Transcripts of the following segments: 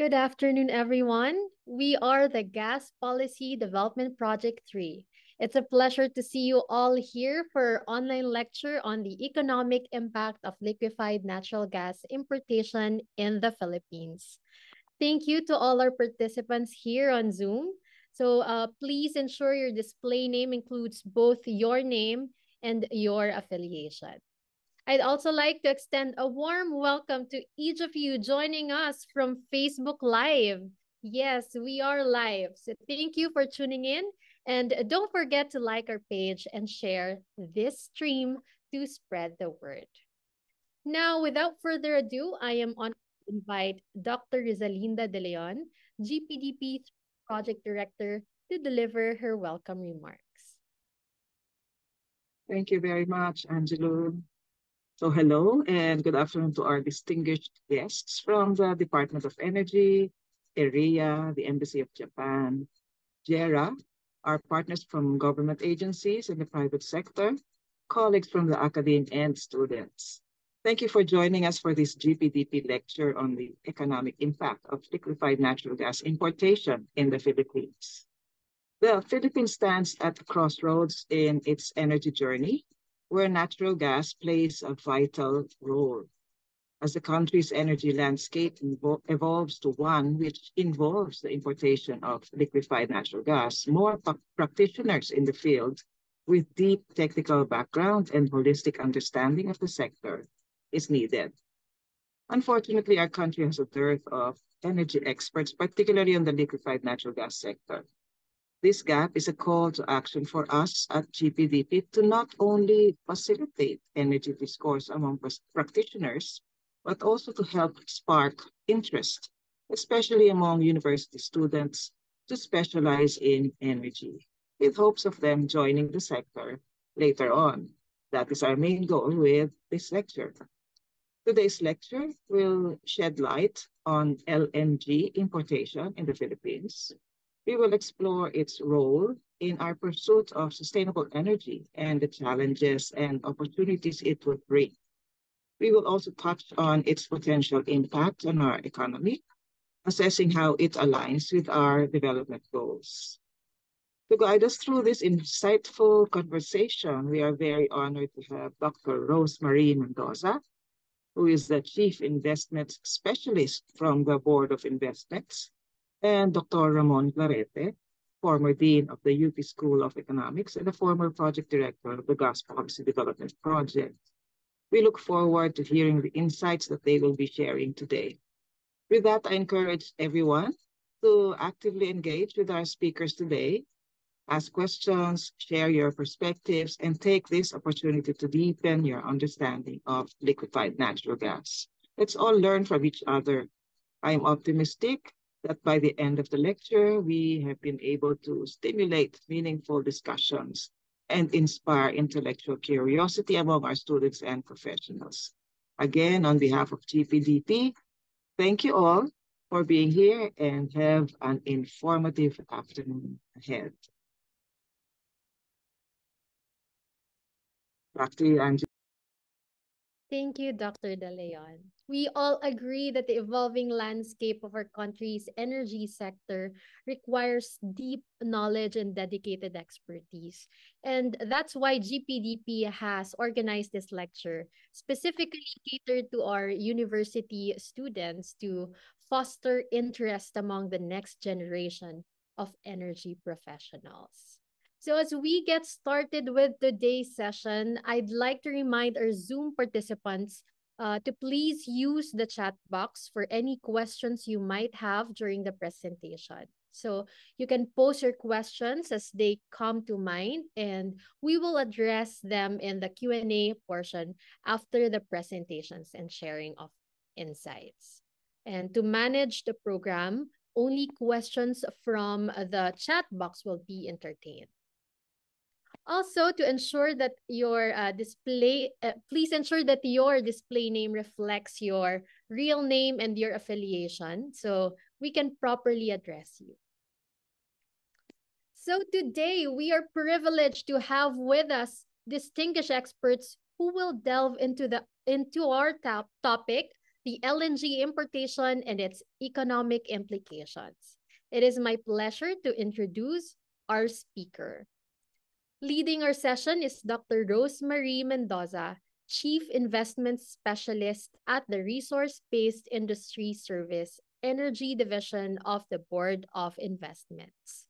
Good afternoon, everyone. We are the Gas Policy Development Project 3. It's a pleasure to see you all here for our online lecture on the economic impact of liquefied natural gas importation in the Philippines. Thank you to all our participants here on Zoom. Please ensure your display name includes both your name and your affiliation. I'd also like to extend a warm welcome to each of you joining us from Facebook Live. Yes, we are live. So thank you for tuning in. And don't forget to like our page and share this stream to spread the word. Now, without further ado, I am on to invite Dr. Rosalinda De Leon, GPDP Project Director, to deliver her welcome remarks. Thank you very much, Angelo. So hello and good afternoon to our distinguished guests from the Department of Energy, ERIA, the Embassy of Japan, JERA, our partners from government agencies and the private sector, colleagues from the academe and students. Thank you for joining us for this GPDP lecture on the economic impact of liquefied natural gas importation in the Philippines. The Philippines stands at a crossroads in its energy journey, where natural gas plays a vital role. As the country's energy landscape evolves to one which involves the importation of liquefied natural gas, more practitioners in the field with deep technical background and holistic understanding of the sector is needed. Unfortunately, our country has a dearth of energy experts, particularly on the liquefied natural gas sector. This gap is a call to action for us at GPDP to not only facilitate energy discourse among practitioners, but also to help spark interest, especially among university students, to specialize in energy, with hopes of them joining the sector later on. That is our main goal with this lecture. Today's lecture will shed light on LNG importation in the Philippines. We will explore its role in our pursuit of sustainable energy and the challenges and opportunities it will bring. We will also touch on its potential impact on our economy, assessing how it aligns with our development goals. To guide us through this insightful conversation, we are very honored to have Dr. Rosemary Mendoza, who is the Chief Investment Specialist from the Board of Investments, and Dr. Ramon Clarete, former Dean of the UP School of Economics and a former Project Director of the Gas Policy Development Project. We look forward to hearing the insights that they will be sharing today. With that, I encourage everyone to actively engage with our speakers today, ask questions, share your perspectives, and take this opportunity to deepen your understanding of liquefied natural gas. Let's all learn from each other. I am optimistic that by the end of the lecture, we have been able to stimulate meaningful discussions and inspire intellectual curiosity among our students and professionals. Again, on behalf of GPDP, thank you all for being here and have an informative afternoon ahead. Back to you, Angie. Thank you, Dr. De Leon. We all agree that the evolving landscape of our country's energy sector requires deep knowledge and dedicated expertise. And that's why GPDP has organized this lecture, specifically catered to our university students to foster interest among the next generation of energy professionals. So as we get started with today's session, I'd like to remind our Zoom participants to please use the chat box for any questions you might have during the presentation. So you can post your questions as they come to mind, and we will address them in the Q&A portion after the presentations and sharing of insights. And to manage the program, only questions from the chat box will be entertained. Also, to ensure that your please ensure that your display name reflects your real name and your affiliation so we can properly address you. So today we are privileged to have with us distinguished experts who will delve into our topic, the LNG importation, and its economic implications. It is my pleasure to introduce our speaker. Leading our session is Dr. Rosemary Mendoza, Chief Investment Specialist at the Resource Based Industry Service Energy Division of the Board of Investments.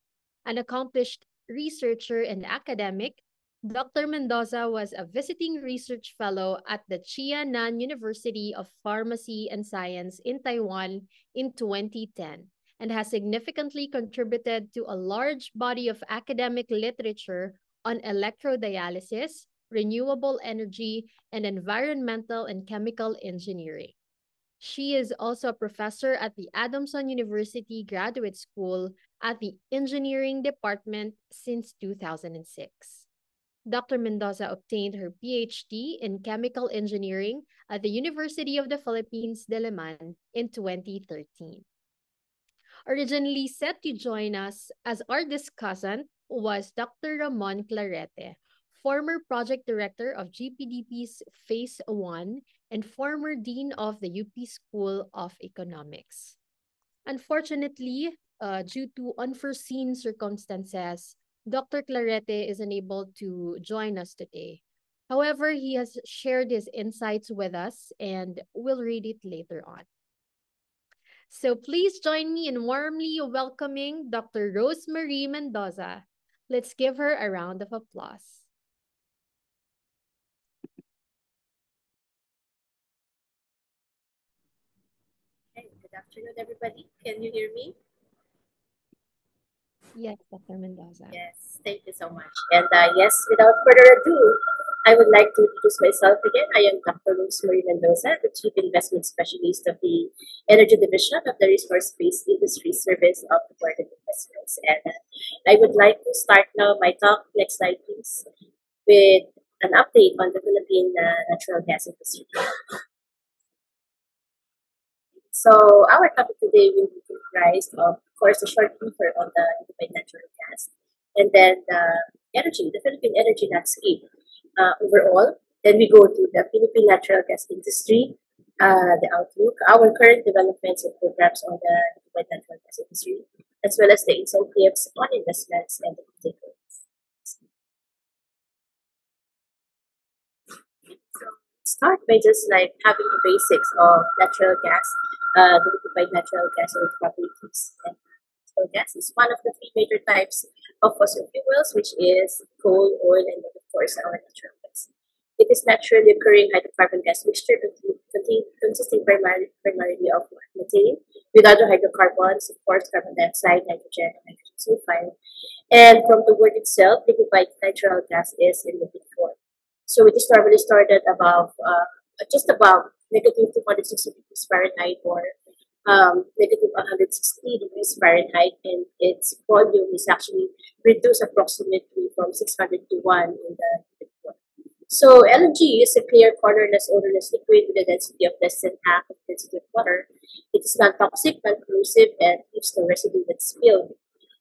An accomplished researcher and academic, Dr. Mendoza was a visiting research fellow at the Chia Nan University of Pharmacy and Science in Taiwan in 2010 and has significantly contributed to a large body of academic literature on electrodialysis, renewable energy, and environmental and chemical engineering. She is also a professor at the Adamson University Graduate School at the Engineering Department since 2006. Dr. Mendoza obtained her PhD in chemical engineering at the University of the Philippines, Diliman in 2013. Originally set to join us as our discussant was Dr. Ramon Clarete, former project director of GPDP's Phase 1 and former dean of the UP School of Economics. Unfortunately, due to unforeseen circumstances, Dr. Clarete is unable to join us today. However, he has shared his insights with us and we'll read it later on. So please join me in warmly welcoming Dr. Rosemary Mendoza. Let's give her a round of applause. Hey, good afternoon, everybody. Can you hear me? Yes, Dr. Mendoza. Yes, thank you so much. And yes, without further ado, I would like to introduce myself again. I am Dr. Rosemary Mendoza, the Chief Investment Specialist of the Energy Division of the Resource Based Industry Service of the Board of Investments. And I would like to start now my talk, next slide please, with an update on the Philippine natural gas industry. So our topic today will be comprised of course, a short intro on the liquefied natural gas, and then the Philippine energy landscape overall. Then we go to the Philippine natural gas industry, the outlook, our current developments and programs on the liquefied natural gas industry, as well as the incentives on investments and the takeaways. So start by just like having the basics of natural gas, the liquefied natural gas or its properties. And natural gas is one of the three major types of fossil fuels, which is coal, oil, and of course our natural gas. It is naturally occurring hydrocarbon gas mixture consisting primarily of methane with other hydrocarbons, of course, carbon dioxide, nitrogen, and nitrogen sulfide. And from the word itself, liquefied natural gas is in liquid form. So it is normally stored at just above negative 260 degrees Fahrenheit or negative 160 degrees Fahrenheit, and its volume is actually reduced approximately from 600 to 1 in the liquid form. So LNG is a clear, colorless, odorless liquid with a density of less than half of the density of water. It is non-toxic, non-corrosive, and leaves no residue when spilled.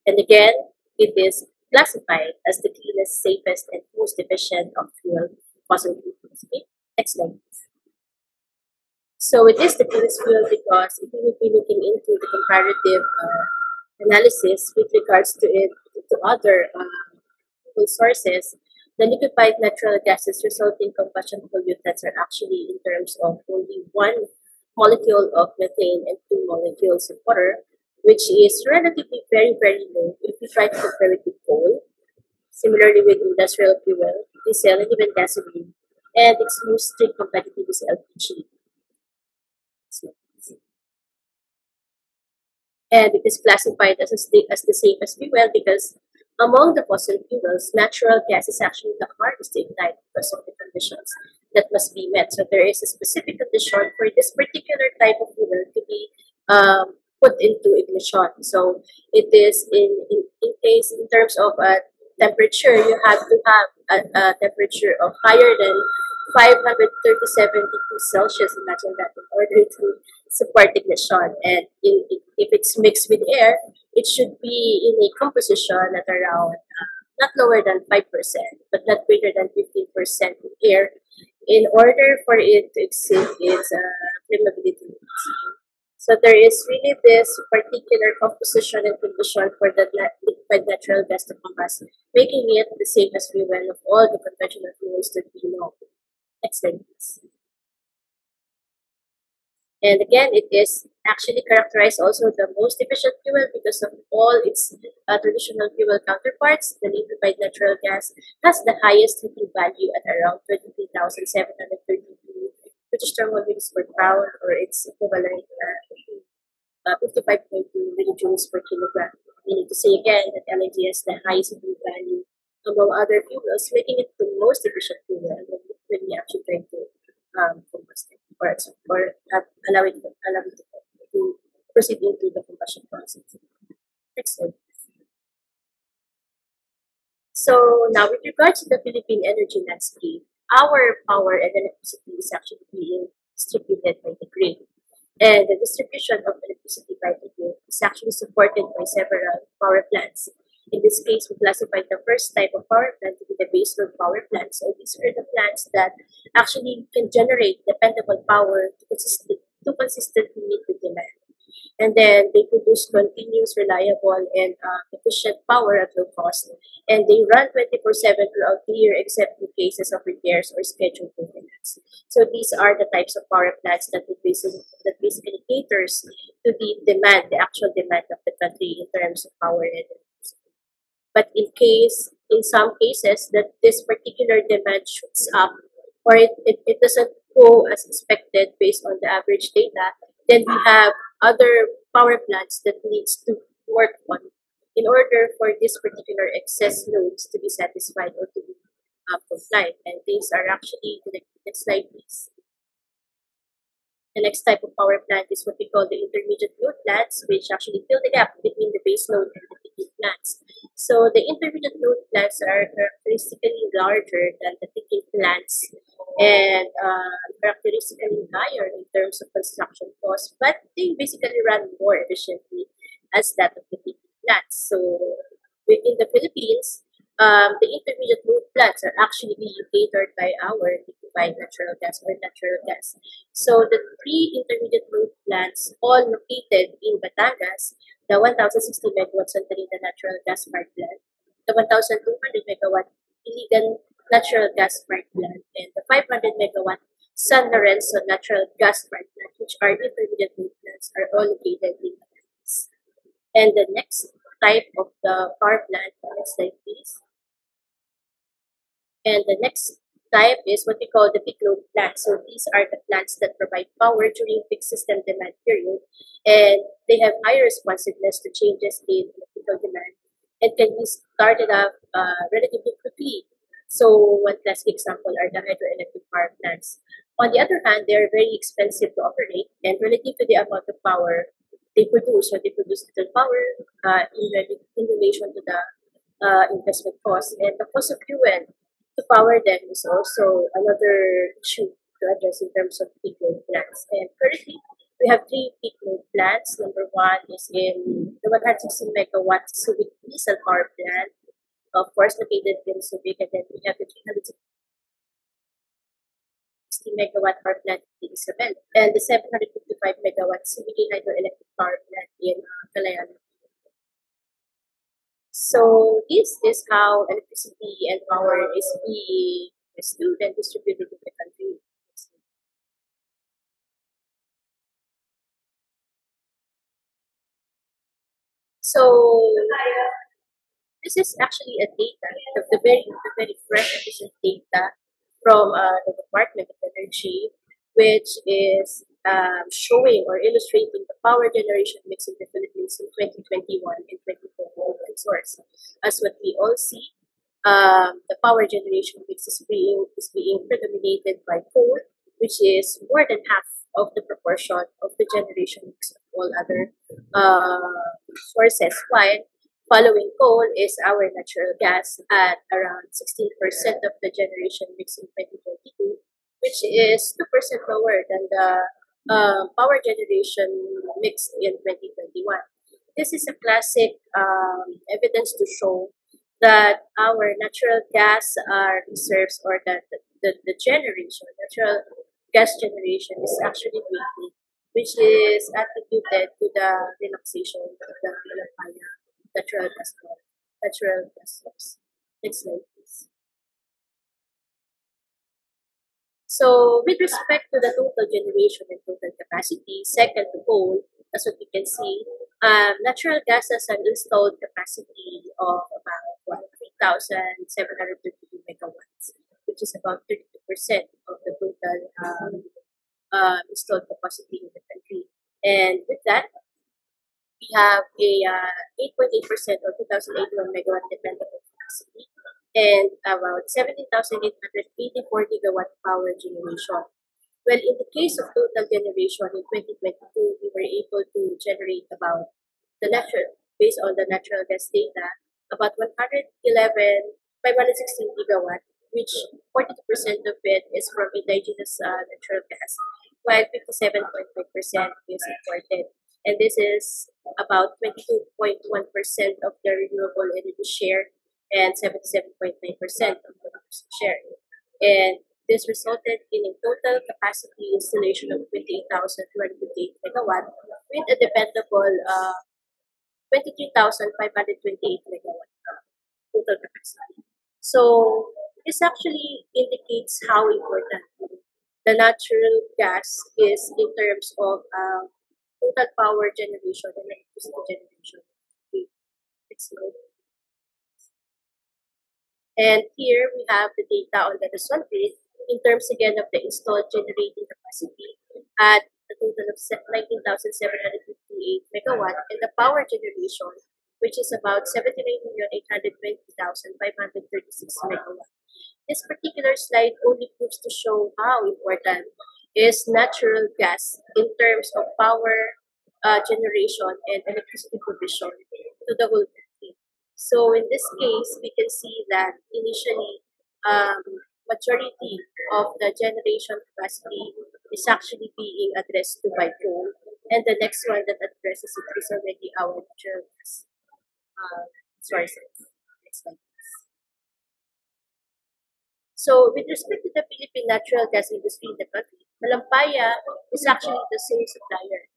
And again, it is classified as the cleanest, safest, and most efficient of fuel fossil fuels. Okay? Next slide. So it is the cleanest fuel because if we will be looking into the comparative analysis with regards to it to other fuel sources, the liquefied natural gases resulting combustion pollutants are actually in terms of only one molecule of methane and two molecules of water, which is relatively very, very low if we try to compare it with coal. Similarly with industrial fuel, diesel, and even gasoline, and its most strict competitive is LPG. And it is classified as the same as fuel because among the fossil fuels, natural gas is actually the hardest to ignite because of the conditions that must be met. So there is a specific condition for this particular type of fuel to be put into ignition. So it is in case in terms of temperature, you have to have a temperature of higher than 537 degrees Celsius. Imagine that in order to support ignition. And if it's mixed with air, it should be in a composition at around not lower than 5%, but not greater than 15% air in order for it to exceed its flammability limits. So there is really this particular composition and condition for the liquefied natural gas to combust, making it the same as fuel of all the conventional fuels that we know. Next slide, please. And again, it is actually characterized also the most efficient fuel because of all its traditional fuel counterparts. The liquefied natural gas has the highest heating value at around 23,732 British thermal units per pound, or its equivalent 55.2 millijoules per kilogram. Meaning to say again that LNG has the highest heating value among other fuels, making it the most efficient fuel when we actually try to combust it or allow it to proceed into the combustion process. Next slide. So now with regards to the Philippine energy landscape, our power and electricity is actually being distributed by the grid. And the distribution of electricity by the grid is actually supported by several power plants. In this case, we classified the first type of power plant to be the baseload power plants. So these are the plants that actually can generate dependable power to consistently meet the demand. And then they produce continuous, reliable, and efficient power at low cost. And they run 24/7 throughout the year, except in cases of repairs or scheduled maintenance. So these are the types of power plants that basically caters to the demand, the actual demand of the country in terms of power and electricity. But in some cases, that this particular demand shoots up, or it doesn't go as expected based on the average data, then we have other power plants that needs to work on in order for this particular excess loads to be satisfied or to be complied. And these are actually the next slide, please. The next type of power plant is what we call the intermediate load plants, which actually fill the gap between the base load and the peaking plants. So the intermediate load plants are characteristically larger than the peaking plants and characteristically higher in terms of construction costs, but they basically run more efficiently as that of the peaking plants. So within the Philippines, the intermediate load plants are actually being catered by our liquefied natural gas or natural gas. So the three intermediate load plants, all located in Batangas, the 1,060 megawatts Santa Rita natural gas power plant, the 1,200 megawatt Iligan natural gas power plant, and the 500 megawatt San Lorenzo natural gas power plant, which are intermediate load plants, are all located in Batangas. And the next type of the power plant, next slide please. And the next type is what we call the peak load plants. So these are the plants that provide power during peak system demand period, and they have higher responsiveness to changes in electrical demand and can be started up relatively quickly. So one classic example are the hydroelectric power plants. On the other hand, they are very expensive to operate, and relative to the amount of power they produce, so they produce little power in relation to the investment cost, and the cost of fuel to power them is also another issue to address in terms of peak load plants. And currently, we have three peak load plants. Number one is in the 160 megawatt Subic diesel power plant, of course, located in Subic, and then we have the 360 megawatt power plant in Isabel, and the 755 megawatt Subic hydroelectric power plant in Calayan. So this is how electricity and power is being understood and distributed in the country. So this is actually a data, the very fresh efficient data from the Department of Energy, which is showing or illustrating the power generation mix in the Philippines in 2021 and 2021 source. As what we all see, the power generation mix is being predominated by coal, which is more than half of the proportion of the generation mix of all other sources. While following coal is our natural gas at around 16% of the generation mix in 2022, which is 2% lower than the power generation mix in 2021. This is a classic evidence to show that our natural gas reserves, or that the generation, natural gas generation is actually dwindling, which is attributed to the relaxation of the Malampaya natural gas source. Next slide, please. So with respect to the total generation and total capacity, second to coal, as what we can see, natural gas has an installed capacity of about 3,732 megawatts, which is about 32% of the total installed capacity in the country. And with that, we have a 8.8% or 2,081 megawatt dependable capacity and about 17,884 gigawatt power generation. Well, in the case of total generation in 2022, we were able to generate about based on the natural gas data, about 516 gigawatt, which 42% of it is from indigenous natural gas, while 57.5% is imported. And this is about 22.1% of the renewable energy share and 77.9% of the electricity share. And this resulted in a total capacity installation of 28,258 megawatt with a dependable 23,528 megawatt total capacity. So this actually indicates how important the natural gas is in terms of total power generation and electricity generation. Next slide. And here we have the data on the result rate in terms again of the installed generating capacity at a total of 19,758 megawatt and the power generation, which is about 79,820,536 megawatt. This particular slide only proves to show how important is natural gas in terms of power generation and electricity provision to the whole country. So in this case, we can see that initially, majority of the generation capacity is actually being addressed to by coal, and the next one that addresses it is already our natural gas sources. Next slide. So with respect to the Philippine natural gas industry in the country, Malampaya is actually the sole supplier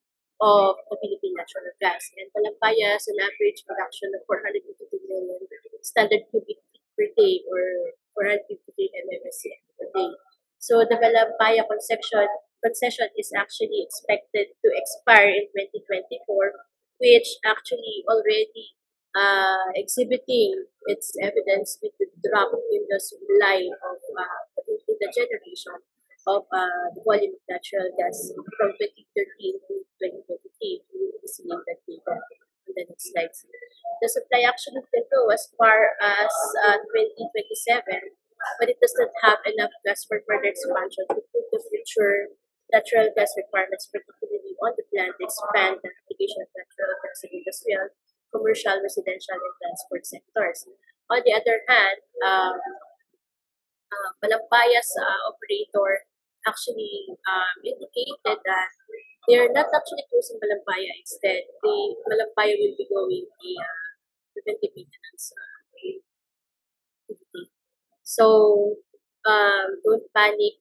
of the Philippine natural gas. And Malampaya has an average production of 452 million standard cubic feet per day or 453 MMSCM per day. So the Malampaya concession is actually expected to expire in 2024, which actually already exhibiting its evidence with the drop in the supply of in the generation of the volume of natural gas from 2013 to 2023. We will be seeing that data on the next slides. The supply actually can go as far as 2027, but it does not have enough gas for further expansion to meet the future natural gas requirements, particularly on the plan to expand the application of natural gas in industrial, commercial, residential, and transport sectors. On the other hand, Malampaya's operator actually indicated that they are not actually closing Malampaya. Instead, the Malampaya will be going a preventive maintenance activity. So don't panic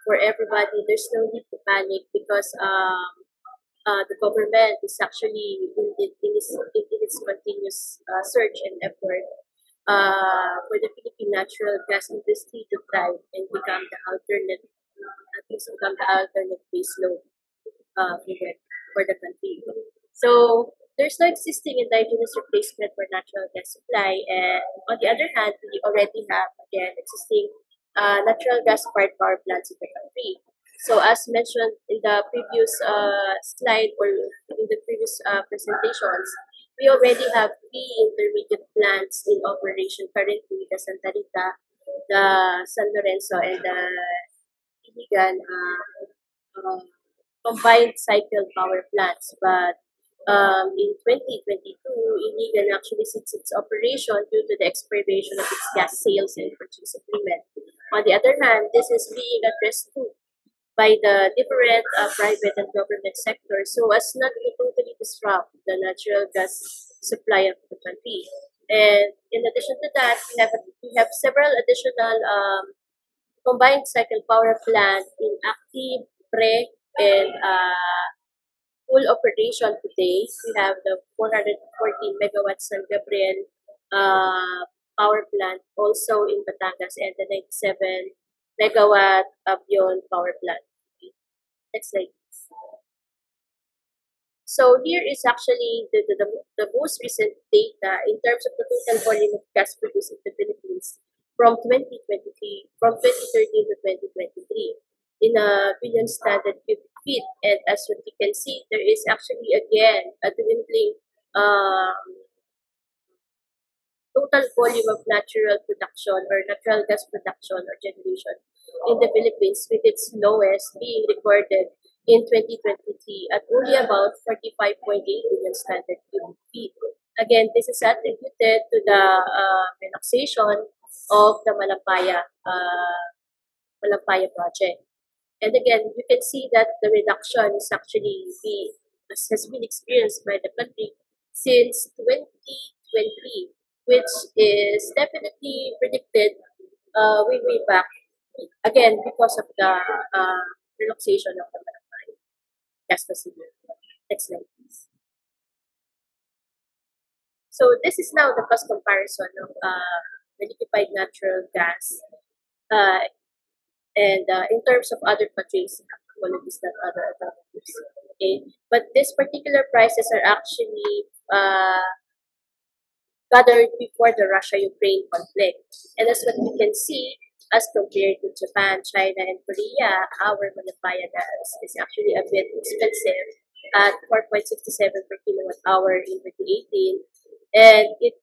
for everybody. There's no need to panic because the government is actually in its continuous search and effort for the Philippine natural gas industry to thrive and become the alternate, at least become the alternate base load for the country. So there's no existing indigenous replacement for natural gas supply, and on the other hand, we already have again existing natural gas fired power plants in the country. So as mentioned in the previous slide or in the previous presentations, we already have 3 intermediate plants in operation currently: the Santa Rita, the San Lorenzo, and the Iligan combined cycle power plants. But in 2022, Iligan actually ceased its operation due to the expiration of its gas sales and purchase agreement. On the other hand, this is being addressed too by the different private and government sectors so as not to totally disrupt the natural gas supply of the country. And in addition to that, we have several additional combined cycle power plant in active, pre, and full operation today. We have the 414 megawatt San Gabriel power plant also in Batangas and the 97 megawatt Avion power plant. Next slide. So here is actually the most recent data in terms of the total volume of gas produced in the Philippines from 2013 to 2023 in a billion standard cubic feet. And as what you can see, there is actually again a dwindling total volume of natural production or natural gas production or generation in the Philippines, with its lowest being recorded in 2023 at only about 45.8 million standard cubic feet. Again, this is attributed to the relaxation of the Malampaya project. And again, you can see that the reduction is actually has been experienced by the country since 2020, which is definitely predicted way back, again, because of the relaxation of the Malampaya gas facility. Next slide, please. So this is now the cost comparison of the liquefied natural gas and in terms of other countries, qualities than other alternatives. Okay, but these particular prices are actually gathered before the Russia-Ukraine conflict, and that's what we can see as compared to Japan, China, and Korea. Our Malampaya gas is actually a bit expensive at 4.67 per kilowatt hour in 2018, and it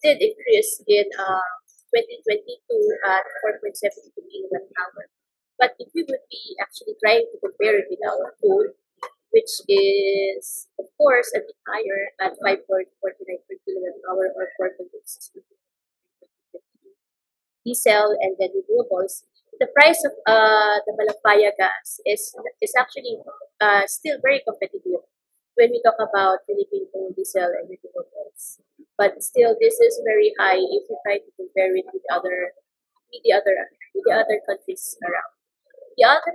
did increase in 2022 at 4.72 kilowatt hour. But if we would be actually trying to compare it with our coal, which is of course a bit higher at 5.49 per kilowatt hour or 4.6 diesel and then renewables, the price of the Malampaya gas is actually still very competitive when we talk about Philippine owned diesel and renewables. But still, this is very high if we try to compare it with with the other countries around. The other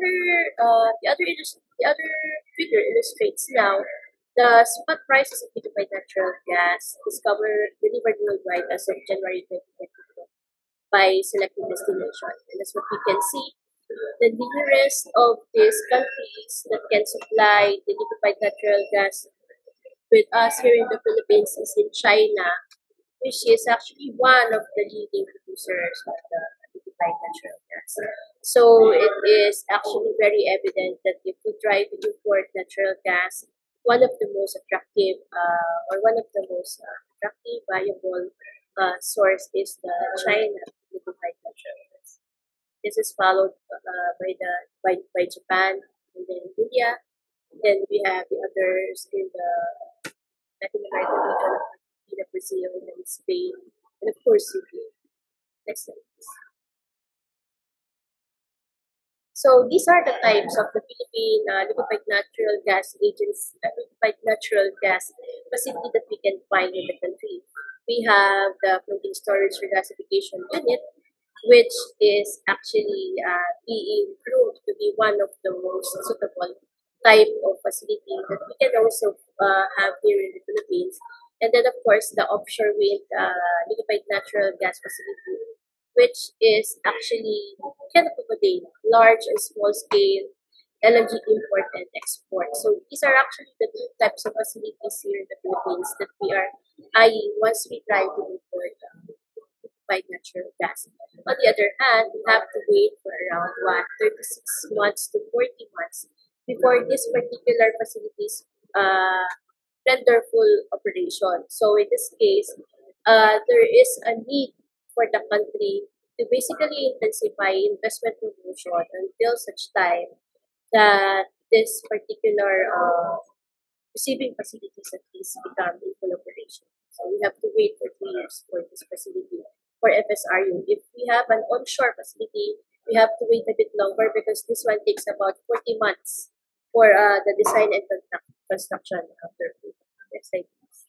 figure illustrates now the spot prices of liquefied natural gas delivered worldwide as of January 2024 by selecting destination. And as what we can see, the nearest of these countries that can supply the liquefied natural gas with us here in the Philippines is in China, which is actually one of the leading producers of the liquefied natural gas. So it is actually very evident that if we try to import natural gas, one of the most attractive or one of the most attractive, viable source is the China liquefied natural gas. This is followed by Japan and then India. Then we have the others in the Latin American region of Argentina, Brazil, and Spain, and of course UK. Next slide, please. So these are the types of the Philippine liquefied natural gas liquefied natural gas facility that we can find in the country. We have the floating storage regasification unit, which is actually being proved to be one of the most suitable type of facility that we can also have here in the Philippines. And then, of course, the offshore wind liquefied natural gas facility, which is actually can accommodate large and small scale LNG import and export. So these are actually the two types of facilities here in the Philippines that we are eyeing once we try to import liquefied natural gas. On the other hand, we have to wait for around 36 months to 40 months before these particular facilities render full operation. So in this case, there is a need for the country to basically intensify investment promotion until such time that this particular receiving facilities at least become in full operation. So we have to wait for 3 years for this facility for FSRU. If we have an onshore facility, we have to wait a bit longer because this one takes about 40 months for the design and construction after. Next slide, please.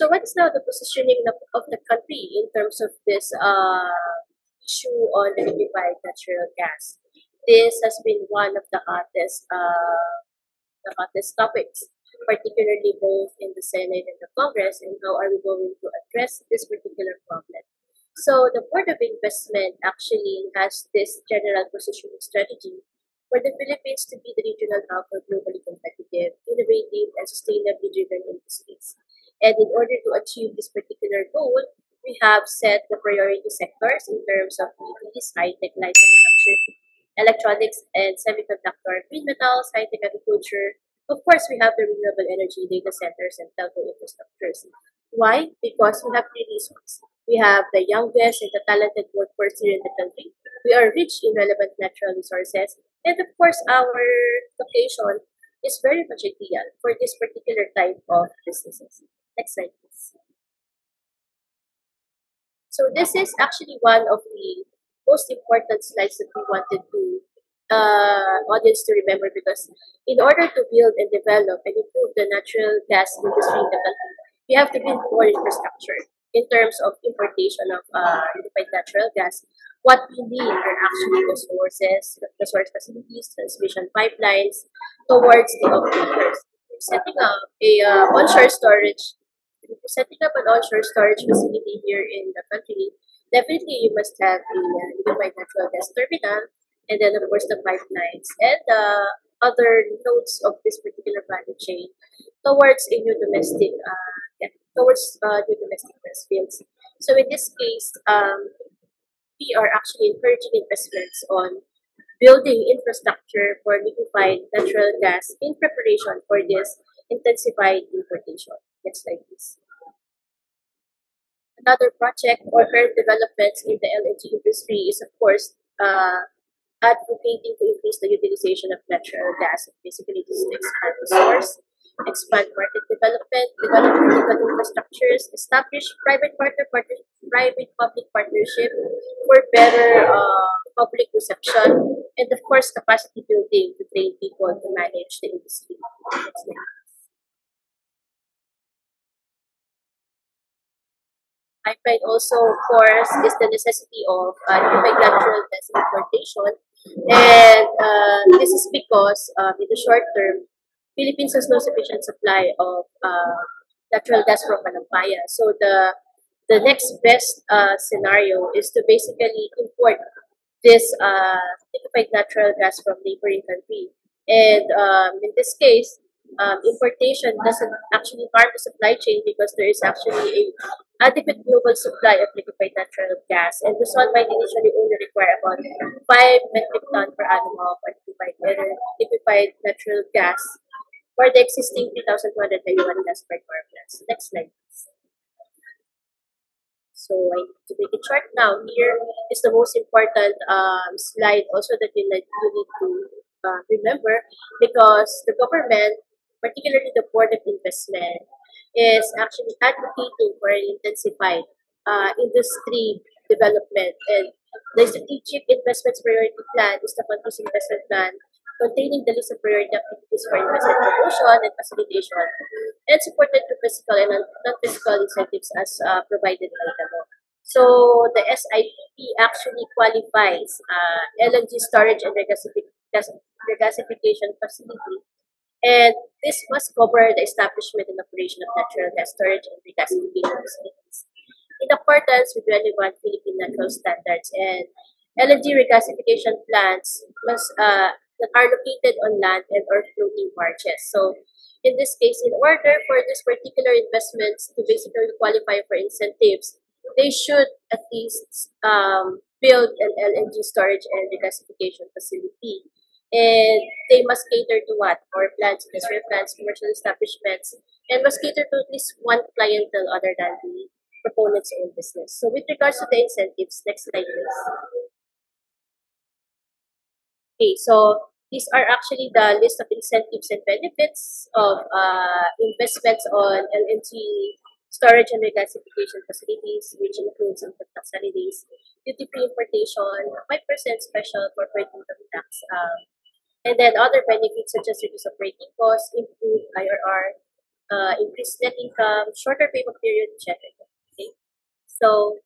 So what is now the positioning of the country in terms of this issue on the liquefied natural gas? This has been one of the hottest topics, particularly both in the Senate and the Congress, and how are we going to address this particular problem? So the Board of Investment actually has this general positioning strategy for the Philippines to be the regional hub for globally competitive, innovative, and sustainably driven industries. And in order to achieve this particular goal, we have set the priority sectors in terms of EVs, high-tech light manufacturing, electronics and semiconductor, green metals, high-tech agriculture. Of course, we have the renewable energy, data centers, and telco infrastructures. Why? Because we have three reasons. We have the youngest and the talented workforce here in the country. We are rich in relevant natural resources. And of course, our location is very much ideal for this particular type of businesses. Next slide, please. So this is actually one of the most important slides that we wanted to audience to remember, because in order to build and develop and improve the natural gas industry in the country, we have to build more infrastructure in terms of importation of liquefied natural gas. What we need are actually the source facilities, transmission pipelines towards the operators. Setting up a onshore storage setting up an onshore storage facility here in the country, definitely you must have a liquefied natural gas terminal, and then of course the pipelines and the other nodes of this particular value chain towards a new domestic new domestic gas fields. So in this case, we are actually encouraging investments on building infrastructure for liquefied natural gas in preparation for this intensified importation. Next slide, please. Another project or current developments in the LNG industry is, of course, advocating to increase the utilization of natural gas. Basically, this is to expand the source, expand market development, develop critical infrastructures, establish private-public partnership for better public reception, and of course, capacity building to train people to manage the industry. Next slide. Pipeline also, of course, is the necessity of liquefied natural gas importation. And this is because in the short term, Philippines has no sufficient supply of natural gas from Manampaya. So the next best scenario is to basically import this liquefied natural gas from neighboring country. And in this case, importation doesn't actually harm the supply chain, because there is actually a adequate global supply of liquefied natural gas, and Luzon might initially only require about 5 metric ton per annum of liquefied natural gas for the existing 3,200 megawatt gas power plants. Next slide, please. So I need to make it short now. Here is the most important slide also that you need to remember, because the government, particularly the Board of Investment, is actually advocating for an intensified industry development. And the Strategic Investments Priority Plan is the country's investment plan containing the list of priority activities for investment promotion and facilitation, and supported through fiscal and non-fiscal incentives as provided by the law. So the SIPP actually qualifies LNG storage and regasification facility, and this must cover the establishment and operation of natural gas storage and regasification facilities in accordance with relevant Philippine natural standards. And LNG regasification plants must that are located on land and or floating barges. So in this case, in order for this particular investments to basically qualify for incentives, they should at least build an LNG storage and regasification facility. And they must cater to what? Power plants, industrial plants, commercial establishments, and must cater to at least one clientele other than the proponent's own business. So with regards to the incentives, next slide please. Okay, so these are actually the list of incentives and benefits of investments on LNG storage and regasification facilities, which includes income tax holidays, duty-free importation, 5% special corporate income tax, and then other benefits such as reduced operating costs, improved IRR, increased net income, shorter payback period, etc. Okay, so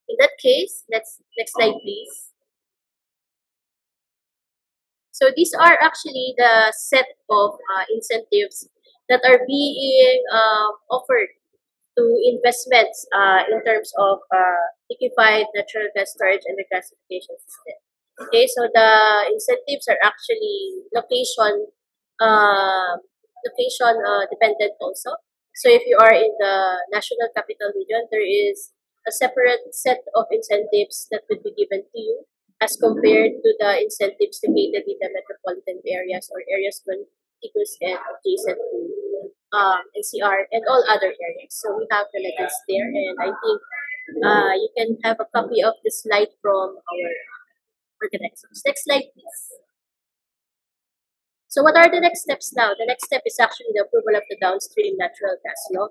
in that case, next slide, please. So these are actually the set of incentives that are being offered to investments in terms of liquefied natural gas storage and regasification system. Okay, so the incentives are actually uh, location dependent also. So if you are in the national capital region, there is a separate set of incentives that would be given to you as compared to the incentives located in the metropolitan areas or areas contiguous and adjacent to NCR and all other areas. So we have the legends there, and I think you can have a copy of the slide from our organizers. Next slide, please. So what are the next steps now? The next step is actually the approval of the downstream natural gas law,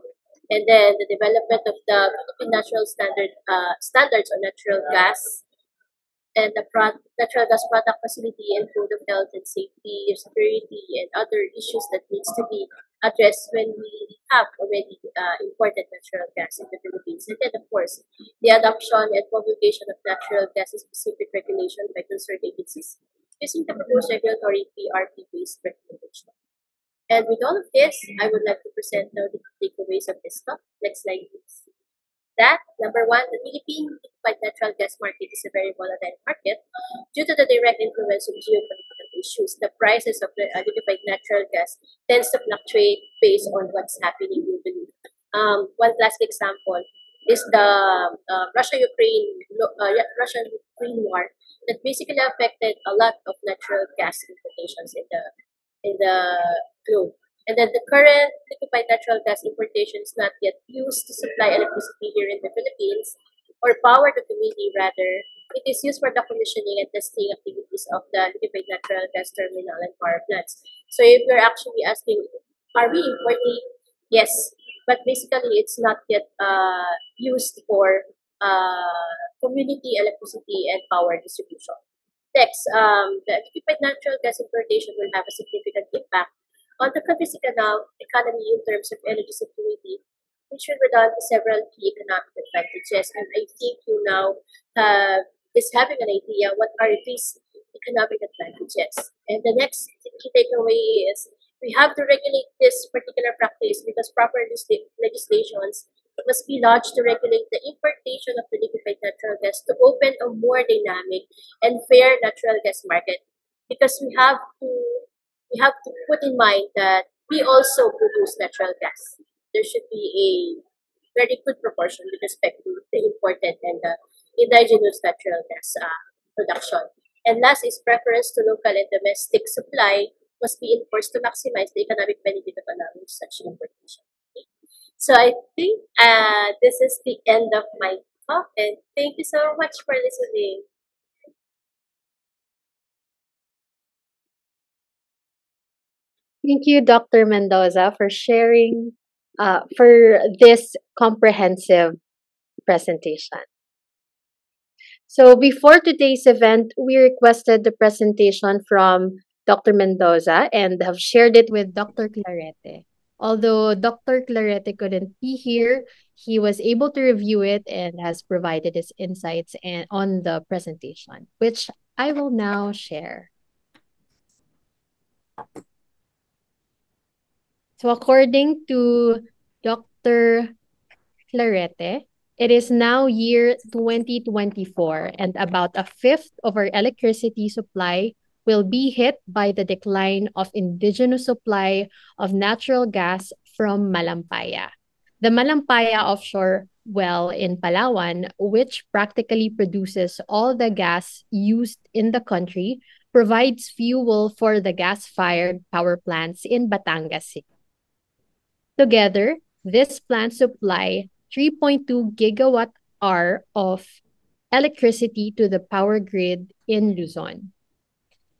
and then the development of the Philippine Natural Standards on natural gas, and the natural gas product facility and code of health and safety, security, and other issues that needs to be addressed when we have already imported natural gas in the Philippines. And then, of course, the adoption and promulgation of natural gas-specific regulation by concerned agencies using the proposed regulatory PRP-based recommendation. And with all of this, I would like to present now the takeaways of this talk. Next slide, please. That, number one, the Philippine liquefied natural gas market is a very volatile market due to the direct influence of geopolitical issues. The prices of the liquefied natural gas tends to fluctuate based on what's happening globally. One classic example is the Russian-Ukraine war that basically affected a lot of natural gas importations in the globe. And then the current liquefied natural gas importation is not yet used to supply electricity here in the Philippines or power the community. Rather, it is used for the commissioning and testing activities of the liquefied natural gas terminal and power plants. So if you're actually asking, are we importing? Yes, but basically it's not yet used for community electricity and power distribution. Next, the liquefied natural gas importation will have a significant impact on the country's economy in terms of energy security, which will result in several key economic advantages. And I think you now is having an idea what are these economic advantages. And the next key takeaway is we have to regulate this particular practice because proper legislations must be lodged to regulate the importation of the liquefied natural gas to open a more dynamic and fair natural gas market. Because we have to put in mind that we also produce natural gas. There should be a very good proportion with respect to the imported and the indigenous natural gas production. And last is preference to local and domestic supply must be enforced to maximize the economic benefit of allowing such importation. Okay? So I think this is the end of my talk, and thank you so much for listening. Thank you, Dr. Mendoza, for sharing for this comprehensive presentation. So before today's event, we requested the presentation from Dr. Mendoza and have shared it with Dr. Clarete. Although Dr. Clarete couldn't be here, he was able to review it and has provided his insights on the presentation, which I will now share. So according to Dr. Clarete, it is now year 2024 and about a fifth of our electricity supply will be hit by the decline of indigenous supply of natural gas from Malampaya. The Malampaya offshore well in Palawan, which practically produces all the gas used in the country, provides fuel for the gas-fired power plants in Batangas City. Together, this plant supply 3.2 gigawatt hour of electricity to the power grid in Luzon.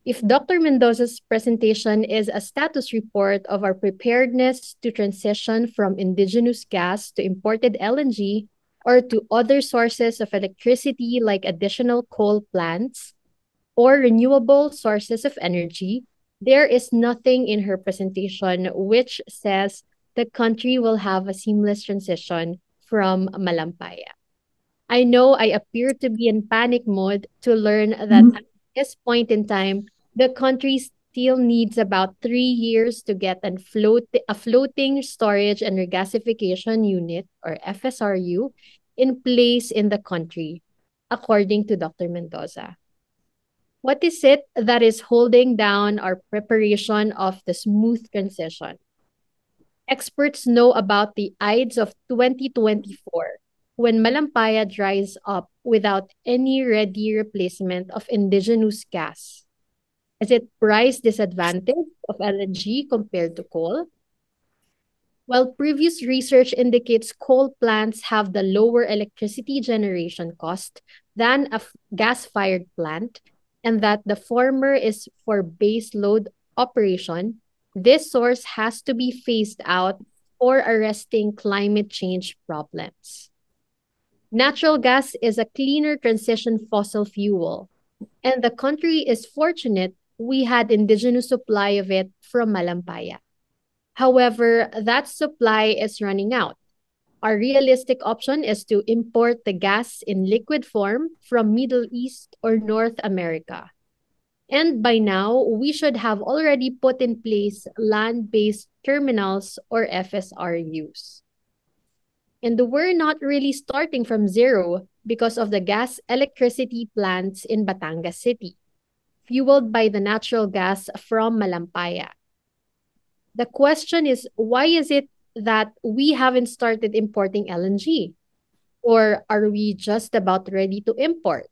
If Dr. Mendoza's presentation is a status report of our preparedness to transition from indigenous gas to imported LNG or to other sources of electricity like additional coal plants or renewable sources of energy, there is nothing in her presentation which says the country will have a seamless transition from Malampaya. I know I appear to be in panic mode to learn that at this point in time, the country still needs about 3 years to get a floating storage and regasification unit, or FSRU, in place in the country, according to Dr. Mendoza. What is it that is holding down our preparation of the smooth transition? Experts know about the Ides of 2024, when Malampaya dries up without any ready replacement of indigenous gas. Is it price disadvantage of LNG compared to coal? While previous research indicates coal plants have the lower electricity generation cost than a gas-fired plant, and that the former is for base load operation, this source has to be phased out for arresting climate change problems. Natural gas is a cleaner transition fossil fuel, and the country is fortunate we had indigenous supply of it from Malampaya. However, that supply is running out. Our realistic option is to import the gas in liquid form from Middle East or North America. And by now, we should have already put in place land-based terminals or FSRUs. And we're not really starting from zero because of the gas electricity plants in Batangas City, fueled by the natural gas from Malampaya. The question is, why is it that we haven't started importing LNG? Or are we just about ready to import?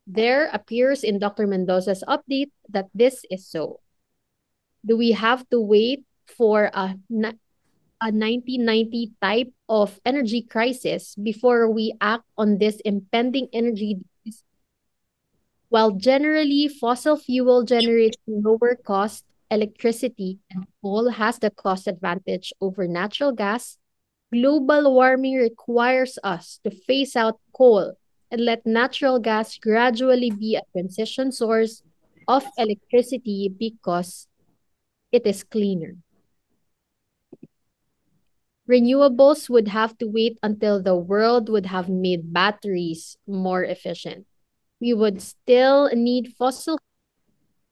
There appears in Dr. Mendoza's update that this is so. Do we have to wait for a 1990 type of energy crisis before we act on this impending energy deficit? While generally fossil fuel generates lower cost electricity and coal has the cost advantage over natural gas, global warming requires us to phase out coal and let natural gas gradually be a transition source of electricity because it is cleaner. Renewables would have to wait until the world would have made batteries more efficient. We would still need fossil,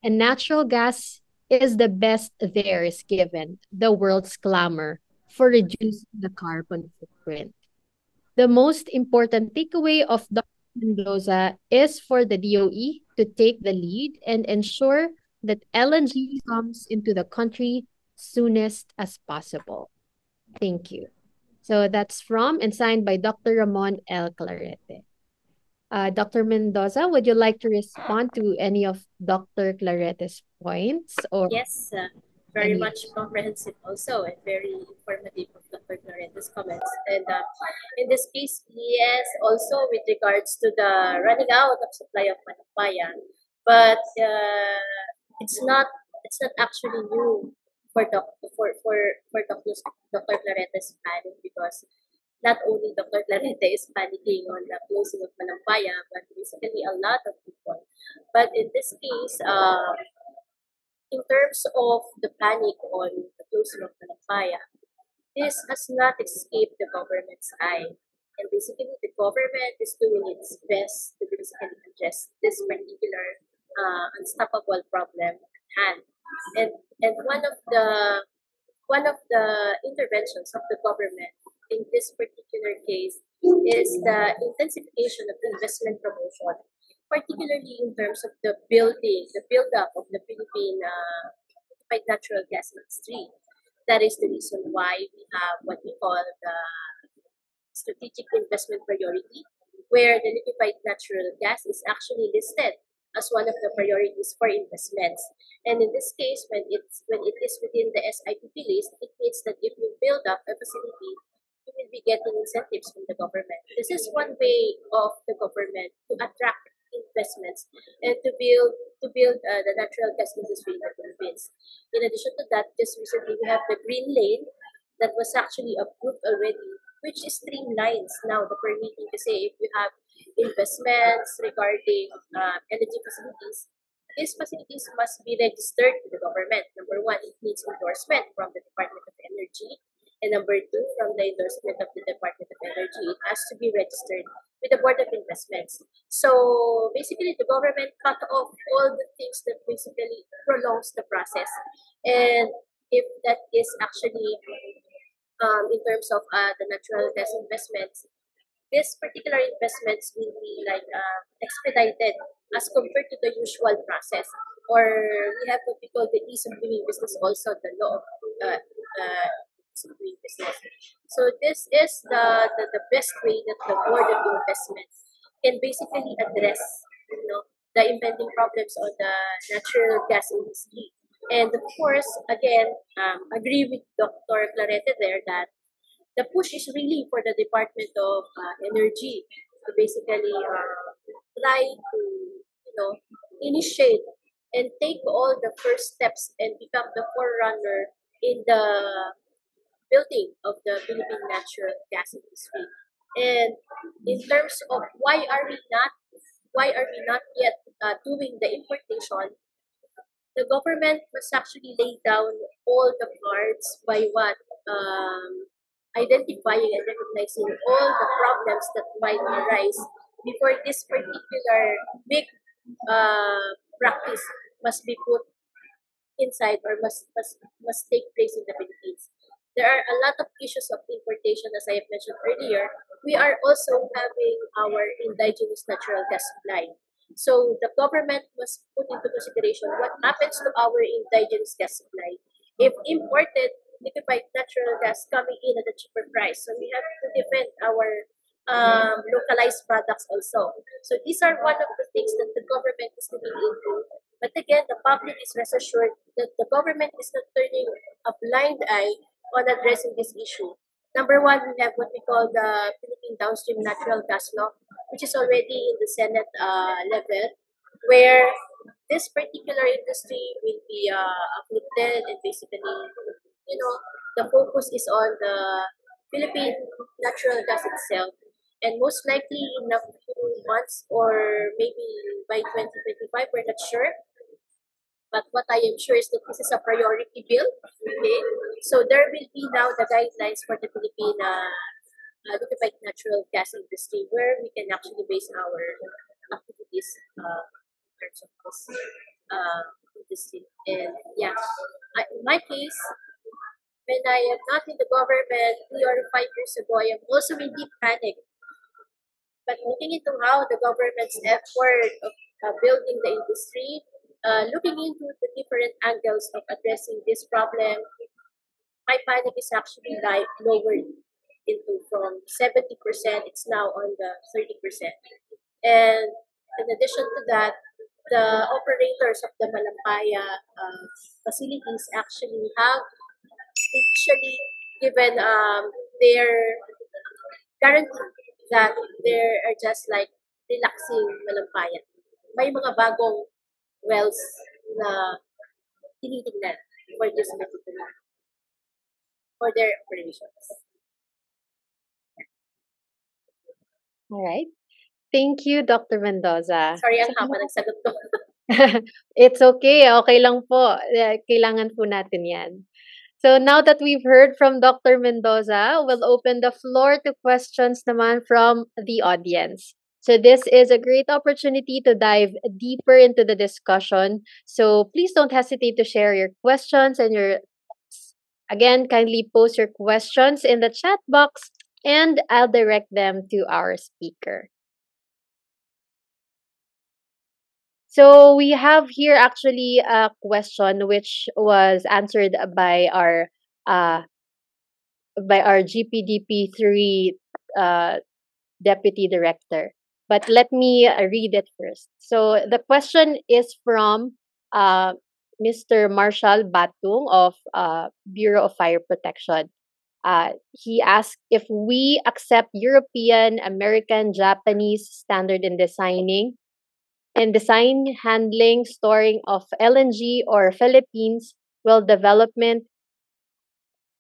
and natural gas is the best there is given the world's clamor for reducing the carbon footprint. The most important takeaway of Dr. Mendoza is for the DOE to take the lead and ensure that LNG comes into the country soonest as possible. Thank you. So that's from and signed by Dr. Ramon L. Clarete. Dr. Mendoza, would you like to respond to any of Dr. Clarete's points? Or Yes, very any? much comprehensive also and very informative of Dr. Clarete's comments. And in this case, yes, also with regards to the running out of supply of Manapaya, but it's not actually new for Dr. Clarete's planning, because not only Dr. Clarete is panicking on the closing of Manampaya, but basically a lot of people. But in this case, in terms of the panic on the closing of Manampaya, this has not escaped the government's eye. And basically, the government is doing its best to basically address this particular unstoppable problem at hand. And and one of the interventions of the government in this particular case is the intensification of investment promotion, particularly in terms of the build-up of the Philippine liquefied natural gas industry. That is the reason why we have what we call the strategic investment priority, where the liquefied natural gas is actually listed as one of the priorities for investments. And in this case, when it is within the SIPP list, it means that if you build up a facility, you will be getting incentives from the government. This is one way of the government to attract investments and to build the natural gas industry in the Philippines. In addition to that, just recently we have the Green Lane that was actually approved already, which streamlines now the permitting, kasi if you have investments regarding energy facilities, these facilities must be registered to the government. Number one, it needs endorsement from the Department of Energy. And number two, from the endorsement of the Department of Energy, it has to be registered with the Board of Investments. So basically, the government cut off all the things that basically prolongs the process. And if that is actually in terms of the natural gas investments, this particular investments will be like expedited as compared to the usual process. Or we have what we call the ease of doing business, also the law of ease of doing business. So this is the best way that the Board of Investments can basically address, the impending problems on the natural gas industry. And of course, again, agree with Dr. Clarete there that the push is really for the Department of Energy to basically try to, initiate and take all the first steps and become the forerunner in the building of the Philippine natural gas industry. And in terms of why are we not yet doing the importation, the government must actually lay down all the cards by what identifying and recognizing all the problems that might arise before this particular big practice must be put inside or must take place in the Philippines. There are a lot of issues of importation, as I have mentioned earlier. We are also having our indigenous natural gas supply. So the government must put into consideration what happens to our indigenous gas supply if imported liquefied natural gas coming in at a cheaper price. So we have to defend our localized products also. So these are one of the things that the government is looking into. But again, the public is rest assured that the government is not turning a blind eye on addressing this issue. Number one, we have what we call the Philippine Downstream Natural Gas Law, which is already in the Senate level, where this particular industry will be uplifted and basically, the focus is on the Philippine natural gas itself. And most likely in a few months or maybe by 2025, we're not sure. But what I am sure is that this is a priority bill. Okay, so there will be now the guidelines for the Philippine liquefied natural gas industry, where we can actually base our activities in terms of this industry. And yeah, in my case, when I am not in the government 3 or 5 years ago, I am also in deep panic. But looking into how the government's effort of building the industry, looking into the different angles of addressing this problem, my panic is actually like lowered into from 70%, it's now on the 30%. And in addition to that, the operators of the Malampaya facilities actually have initially given their guarantee that they are just like relaxing Malampaya. May mga bagong wells na tinitingnan for this particular, for their operations. All right. Thank you, Dr. Mendoza. Sorry, ang haba ng sagot ko. It's okay. Okay lang po. Kailangan po natin yan. So now that we've heard from Dr. Mendoza, we'll open the floor to questions naman from the audience. So this is a great opportunity to dive deeper into the discussion. So please don't hesitate to share your questions and your thoughts. Again, kindly post your questions in the chat box and I'll direct them to our speaker. So we have here actually a question which was answered by our GPDP3 deputy director. But let me read it first. So the question is from Mr. Marshall Batung of Bureau of Fire Protection. He asked if we accept European, American, Japanese standard in design, handling, storing of LNG, or Philippines will development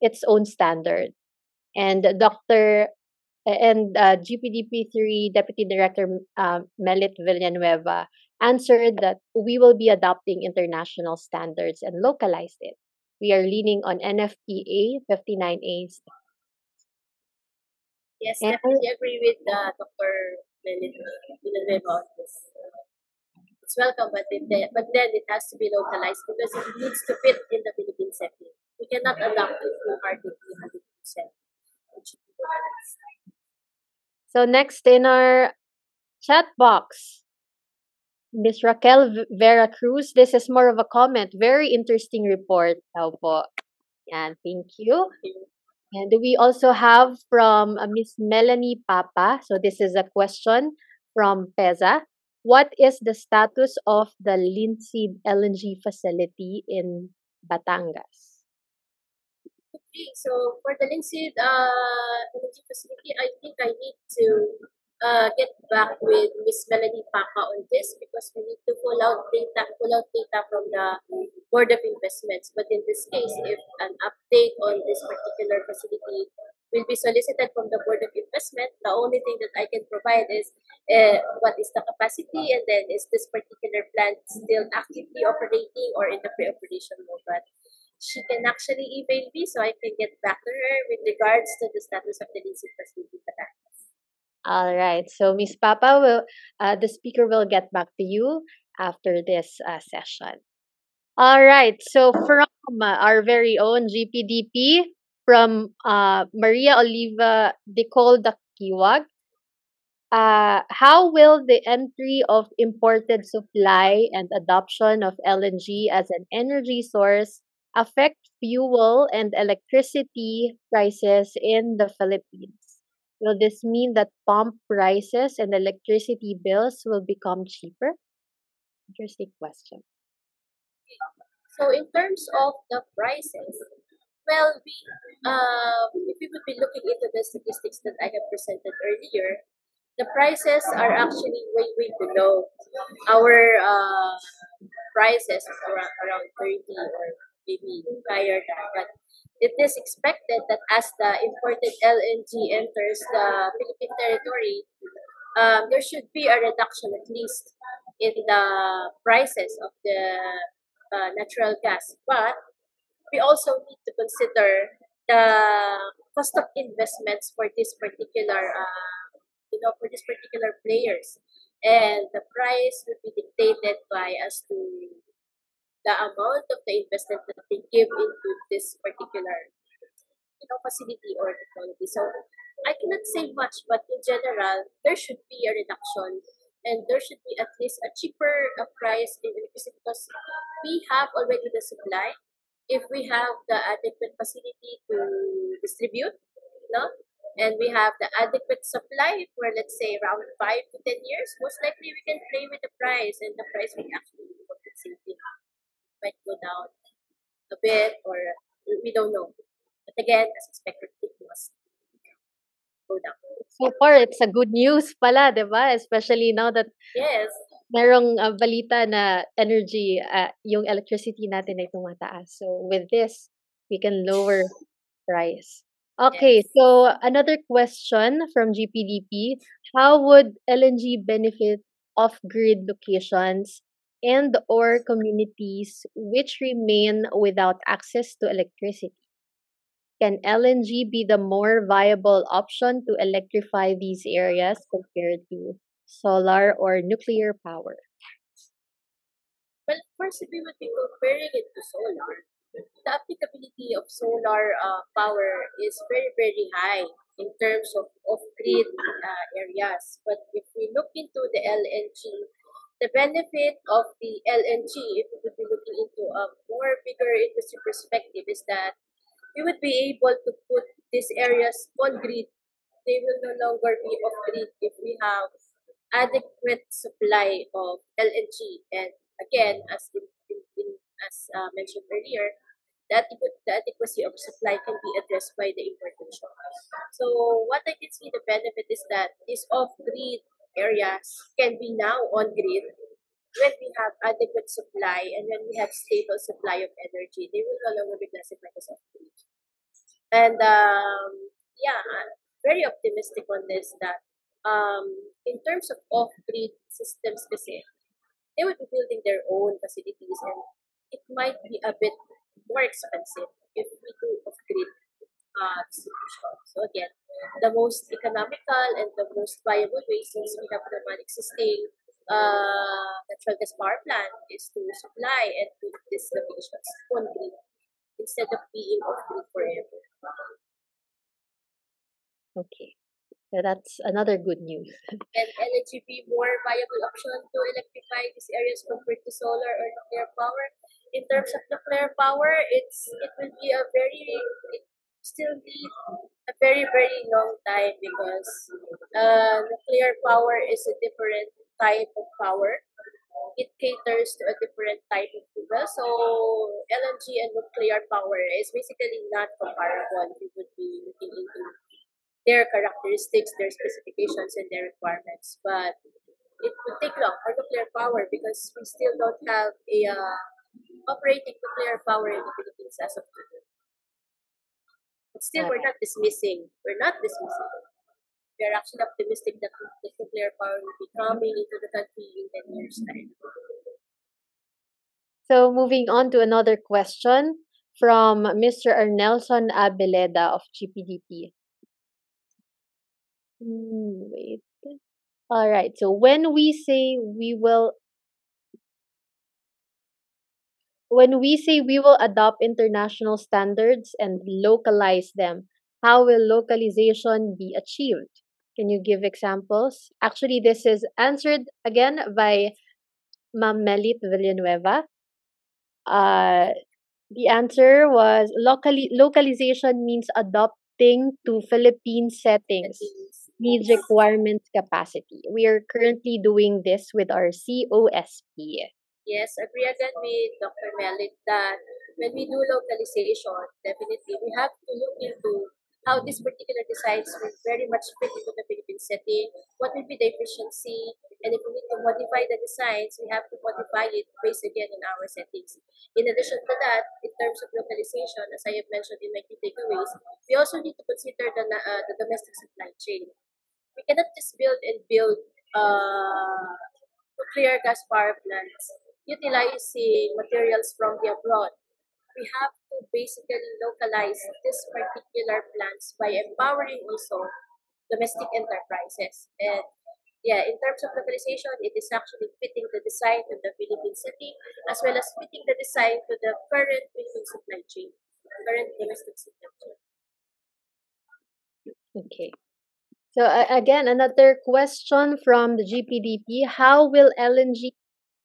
its own standard. And GPDP3 Deputy Director Melit Villanueva answered that we will be adopting international standards and localize it. we are leaning on NFPA 59A. Yes, And definitely agree with Dr. Villanueva on this. It's welcome, but then it has to be localized because it needs to fit in the Philippine setting. We cannot adapt it wholeheartedly 100%. It should be localized. so next in our chat box, Miss Raquel Vera Cruz, this is more of a comment. Very interesting report. Daw po. Yan, thank you. And we also have from Miss Melanie Papa. So this is a question from PEZA. What is the status of the Linseed LNG facility in Batangas? Okay, so for the linseed energy facility, I think I need to get back with Miss Melanie Paca on this because we need to pull out data from the Board of Investments. But in this case, if an update on this particular facility will be solicited from the Board of Investment, the only thing that I can provide is what is the capacity and then is this particular plant still actively operating or in the pre-operation mode. But she can actually email me so I can get back to her with regards to the status of the Lindsay facility. All right. So Miss Papa will, the speaker will get back to you after this session. All right. So from our very own GPDP, from Maria Oliva Dicol Dakiwag, how will the entry of imported supply and adoption of LNG as an energy source affect fuel and electricity prices in the Philippines? Will this mean that pump prices and electricity bills will become cheaper? Interesting question. So in terms of the prices, well, if we would be looking into the statistics that I have presented earlier, the prices are actually way below our prices of around 30 or maybe higher than. But it is expected that as the imported LNG enters the Philippine territory, there should be a reduction at least in the prices of the natural gas. But we also need to consider the cost of investments for this particular for these particular players, and the price will be dictated by as to the amount of the investment that they give into this particular facility or technology. So I cannot say much, but in general, there should be a reduction and there should be at least a cheaper price in electricity because we have already the supply. If we have the adequate facility to distribute, no, and we have the adequate supply for let's say around 5 to 10 years, most likely we can play with the price and the price will actually be compensating. Might go down a bit or we don't know. But again, as expected, it must go down. So far, it's a good news pala, di ba? Especially now that Yes. merong balita na energy, yung electricity natin ay tumataas. So with this, we can lower price. Okay, Yes. so another question from GPDP. How would LNG benefit off-grid locations and or communities which remain without access to electricity? Can LNG be the more viable option to electrify these areas compared to solar or nuclear power? Well, of course, if we would be comparing it to solar, the applicability of solar power is very high in terms of off-grid areas. But if we look into the LNG, the benefit of the LNG, if we would be looking into a more bigger industry perspective, is that we would be able to put these areas on grid. They will no longer be off grid if we have adequate supply of LNG. And again, as mentioned earlier, the adequacy of supply can be addressed by the importation. So what I can see the benefit is that these off-grid areas can be now on-grid when we have adequate supply and when we have stable supply of energy. They will no longer be classified as off-grid. And yeah, I'm very optimistic on this that in terms of off-grid systems kasi, they will be building their own facilities and it might be a bit more expensive if we do off-grid distribution. So again, the most economical and the most viable way, since we have naman existing natural gas power plant, is to supply and put these locations on grid instead of being off grid forever. Okay. So that's another good news. And LNG be more viable option to electrify these areas compared to solar or nuclear power? In terms of nuclear power, it will be a very it still need a very long time because nuclear power is a different type of power. It caters to a different type of fuel. So LNG and nuclear power is basically not comparable. We would be looking into their characteristics, their specifications, and their requirements. But it would take long for nuclear power because we still don't have a operating nuclear power in the Philippines as of today. But still, we're not dismissing. We're not dismissing. We are actually optimistic that the nuclear power will be coming into the country in 10 years' time. So moving on to another question from Mr. Arnelson Abeleda of GPDP. Wait. All right. So when we say we will adopt international standards and localize them, how will localization be achieved? Can you give examples? Actually, this is answered again by Ma'am Melit Villanueva. The answer was localization means adopting to Philippine settings, needs, requirements, capacity. We are currently doing this with our COSP. Yes, agree again with Dr. Melit that when we do localization, definitely we have to look into how this particular designs will very much fit into the Philippine setting, what will be the efficiency, and if we need to modify the designs, we have to modify it based again in our settings. In addition to that, in terms of localization, as I have mentioned in my key takeaways, we also need to consider the domestic supply chain. We cannot just build and build nuclear gas power plants utilizing materials from the abroad. We have to basically localize this particular plants by empowering also domestic enterprises. And yeah, in terms of localization, it is actually fitting the design to the Philippine setting as well as fitting the design to the current Philippine supply chain, current domestic supply chain. Okay. So again, another question from the GPDP. How will LNG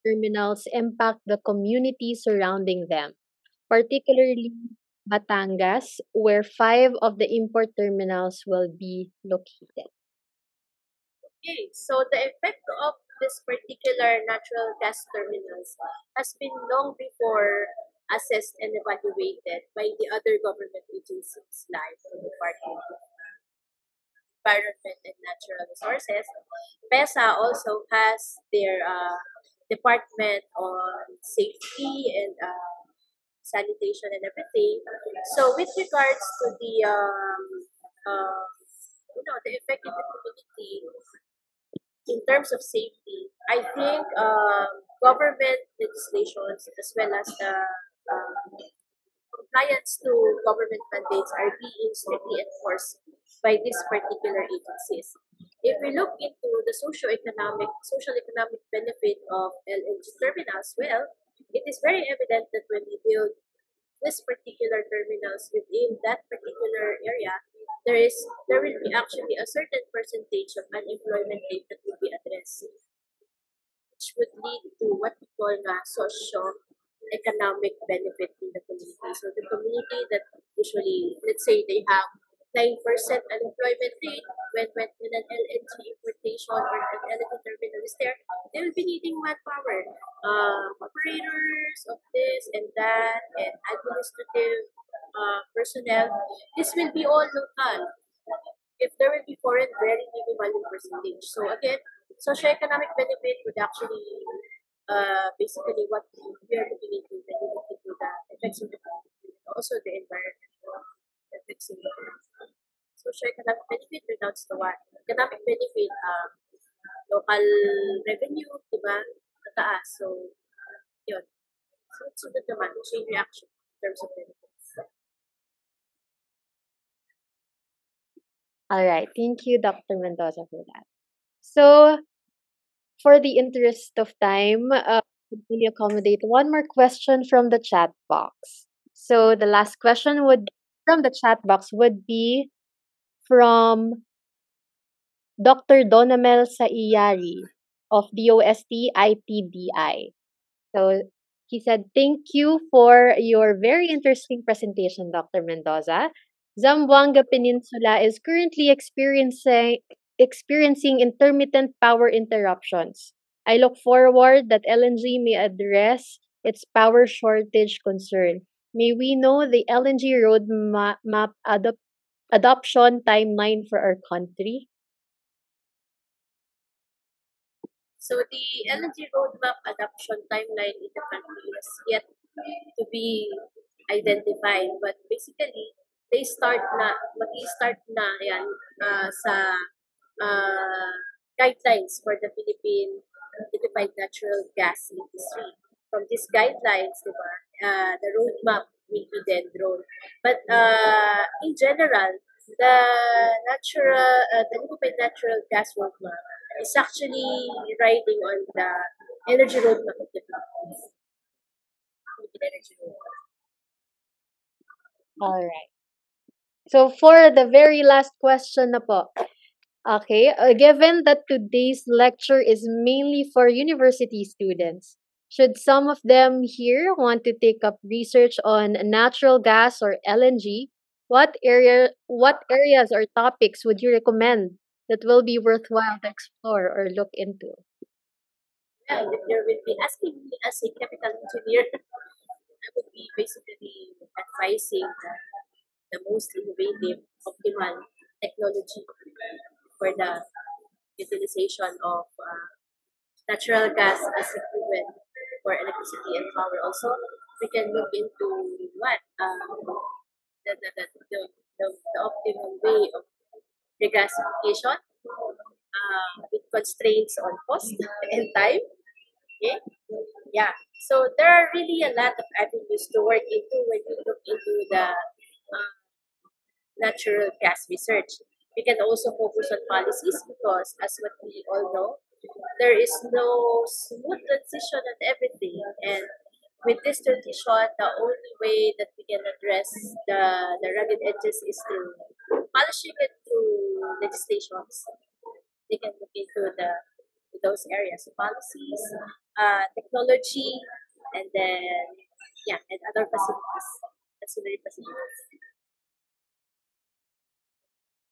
terminals impact the community surrounding them, particularly Batangas, where 5 of the import terminals will be located? Okay, so the effect of this particular natural gas terminals has been long before assessed and evaluated by the other government agencies like the Department of Environment and Natural Resources. PESA also has their department on safety and sanitation and everything. So with regards to the the effect in the community in terms of safety, I think government legislations as well as the compliance to government mandates are being strictly enforced by these particular agencies. If we look into the social economic benefit of LNG terminals, well, it is very evident that when we build this particular terminals within that particular area, there will be actually a certain percentage of unemployment rate that will be addressed, which would lead to what we call na socio-economic benefit in the community. So the community that usually, let's say they have 9% unemployment rate, when an LNG importation or an LNG terminal is there, they will be needing manpower, operators of this and that, and administrative personnel. This will be all local. If there will be foreign, very minimal in percentage. So again, socioeconomic benefit would actually basically what we are looking into when we look into the effects of the community and also the environmental effects in the community. Socioeconomic benefit without the one. Economic benefit, local revenue, diba? Mataas. So, yun. Sunod naman, chain reaction. terms of benefits. All right. Thank you, Dr. Mendoza, for that. So, for the interest of time, could we accommodate one more question from the chat box? So, the last question would from the chat box would be from Dr. Donamel Saiyari of DOST ITDI. So he said, "Thank you for your very interesting presentation, Dr. Mendoza. Zamboanga Peninsula is currently experiencing intermittent power interruptions. I look forward that LNG may address its power shortage concern. May we know the LNG roadmap adoption timeline for our country?" So the LNG roadmap adoption timeline in the country has yet to be identified. But basically, mag-i-start na yan sa uh, guidelines for the Philippine liquefied natural gas industry. From these guidelines, di ba, the roadmap will be then drawn. But in general, the liquefied natural gas roadmap is actually riding on the energy roadmap of the Philippines. Philippine energy roadmap. All right. So for the very last question na po. Okay, given that today's lecture is mainly for university students, should some of them here want to take up research on natural gas or LNG, what areas or topics would you recommend that will be worthwhile to explore or look into? Well, if you will be asking me as a chemical engineer, I would be basically advising the most innovative, optimal technology for the utilization of natural gas as a fuel for electricity and power. Also, we can look into what the optimum way of regasification with constraints on cost and time. Okay, yeah. So there are really a lot of avenues to work into when you look into the natural gas research. We can also focus on policies because, as what we all know, there is no smooth transition on everything. And with this transition, the only way that we can address the rugged edges is through polishing it through legislations. They can look into those areas, policies, technology, and then yeah, and other facilities, ancillary facilities.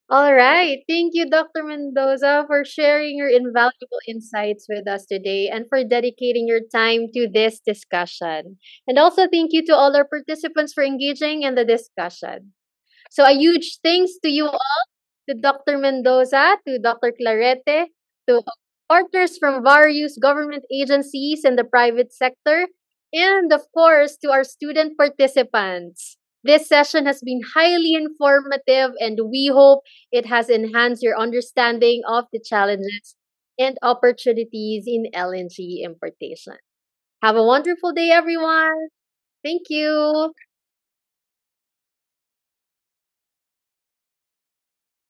All right. Thank you, Dr. Mendoza, for sharing your invaluable insights with us today and for dedicating your time to this discussion. And also, thank you to all our participants for engaging in the discussion. So, a huge thanks to you all, to Dr. Mendoza, to Dr. Clarete, to partners from various government agencies and the private sector, and of course, to our student participants. This session has been highly informative, and we hope it has enhanced your understanding of the challenges and opportunities in LNG importation. Have a wonderful day, everyone. Thank you.